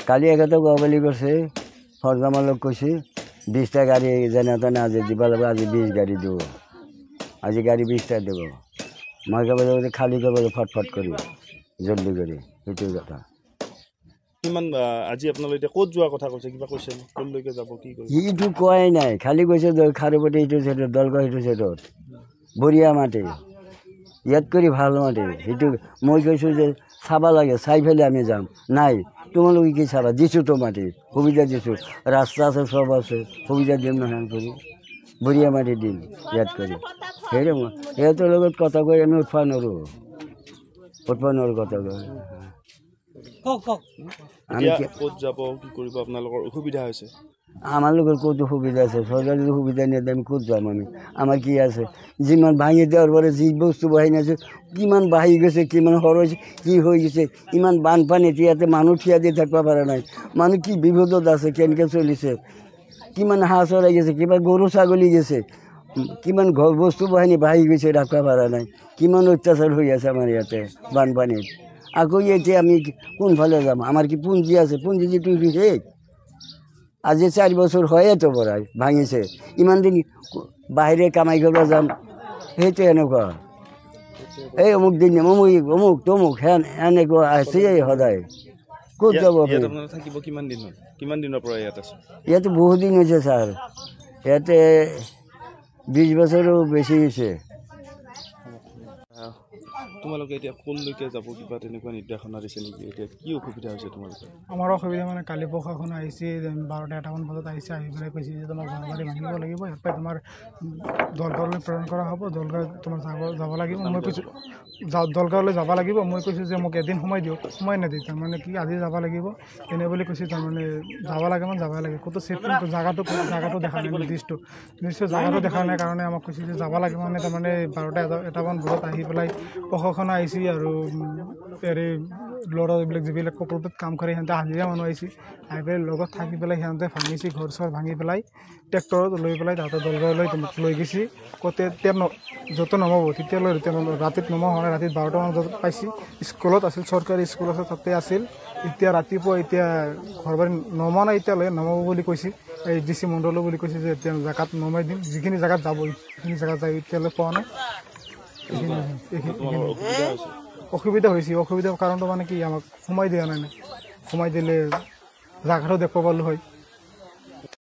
কালি একেতো গবালি করছে ফরজামালক কইছে 20টা গাড়ি যেনে তেনে আজি দিব লাগবে আজি 20 গাড়ি দিব আজি গাড়ি 20টা দেব মাকে বলে খালি করবো ফটফট করি জলদি করে সেইটো কথা কিমান আজি আপোনালোকে এতিয়া ক'ত যোৱাৰ কথা কৈছে কিবা কৈছে ক'লৈকে যাব কি কৰিব এইটো কোৱাই নাই খালি কৈছে খাৰুপতি এইটো চাইডত দলগা সেইটো চাইডত বঢ়িয়া মাটি ইয়াত কৰি ভাল মাটি সেইটো মই কৈছোঁ যে চাব লাগে চাই পেলাই আমি যাম নাই তোমালোকে কি চাবা দিছোঁ তো মাটি সুবিধা দিছোঁ ৰাস্তা আছে চব আছে সুবিধা দিম নহয় কৰি বঢ়িয়া মাটি দিম ইয়াত কৰি সেই সিহঁতৰ লগত কথা কৈ আমি উঠবা নোৱাৰোঁ কথা কৈ ক'ত যাব কি কৰিব আপোনালোকৰ অসুবিধা হৈছে আমাৰ লগত ক'ত সুবিধা আছে চৰকাৰী সুবিধা নিয়ে আমি ক'ত যাম আমি আমাৰ কি আছে যিমান ভাঙি দেওয়াৰ পৰা যি বস্তু বাঢ়ি নাছে কিমান বাঢ়ি গৈছে কিমান সৰছে কি হৈ গৈছে ইমান বানপানীত ইয়াতে মানুহ থিয়া দি থাকিব পৰা নাই মানুহ কি বিপদত আছে কেনেকৈ চলিছে কিমান হাঁহ চৰাই গৈছে কিবা গৰু ছাগলী গৈছে কিমান ঘৰ বস্তু বাহিনী বাঢ়ি গৈছে ৰাখিব পৰা নাই কিমান অত্যাচাৰ হৈ আছে আমাৰ ইয়াতে বানপানীত আকৌ এতিয়া আমি কোনফালে যাম আমাৰ কি পুঞ্জি আছে পুঞ্জি যিটো শেষ আজি 4 বছৰ হয়েতো পৰাই ভাঙিছে ইমান দিন বাহিৰে কামাই কৰিব যাম সেইটো এনেকুৱা এই অমুক দিন অমুক তমুক এনেকুৱা আছে সদায় ক'ত যাব থাকিব কিমান দিনৰ পৰা ইয়াত আছে ইয়াতে বহুত দিন হৈছে ছাৰ ইয়াতে 20 বছৰো বেছি হৈছে তোমালোকে এতিয়া ক'লৈকে যাব কিবা তেনেকুৱা নিৰ্দেশনা দিছে নেকি এতিয়া কি অসুবিধা হৈছে তোমালোকৰ আমাৰ অসুবিধা মানে কালি প্ৰশাসন আহিছে 12টা 1মান বজাত আহিছে আহি পেলাই কৈছে যে তোমাৰ ঘৰবাৰী ভাঙিব লাগিব ইয়াৰ পৰা তোমাৰ দলগাঁৱলৈ প্ৰেৰণ কৰা হ'ব দলগাঁও তোমাৰ যাব লাগিব মই কৈছোঁ দলগাঁৱলৈ যাব লাগিব মই কৈছোঁ যে মোক এদিন সময় দিয়ক সময় নিদিয়ে তাৰমানে কি আজি যাব লাগিব এনে বুলি কৈছে তাৰমানে যাব লাগে মানে যাবই লাগে ক'তো ছেফ জাগাটো দেখা নাই নিৰ্দিষ্ট জাগাটো দেখা নাই কাৰণে আমাক কৈছে যে যাব লাগে মানে তাৰমানে 12টা 1মান বজাত আহি পেলাই প্ৰশাসন আহিছে আৰু হেৰি ল'ৰা যিবিলাক প্ৰকল্পত কাম কৰে সিহঁতে হাজিৰা মানুহ আহিছে আহি পেলাই লগত থাকি পেলাই সিহঁতে ভাঙিছে ঘৰ চৰ ভাঙি পেলাই ট্ৰেক্টৰত লৈ পেলাই তাহাঁতৰ দলগাঁৱলৈ লৈ গৈছে ক'তে য'ত নমাব তেতিয়ালৈ ৰাতিত নমা হোৱা নাই ৰাতি 12টামান বজাত পাইছে স্কুলত আছিল চৰকাৰী স্কুল আছে তাতে আছিল এতিয়া ৰাতিপুৱা এতিয়া ঘৰবাৰী নমা নাই এতিয়ালৈ নমাব বুলি কৈছে এই DC মণ্ডল বুলি কৈছে যে এতিয়া জেগাত নমাই দিম যিখিনি জেগাত যাব সেইখিনি জেগাত যাই এতিয়ালৈ পোৱা নাই অসুবিধা হৈছে অসুবিধাৰ কাৰণটো মানে কি আমাক সোমাই দিয়া নাই সোমাই দিলে জাগাটো দেখুৱাব পালোঁ হয়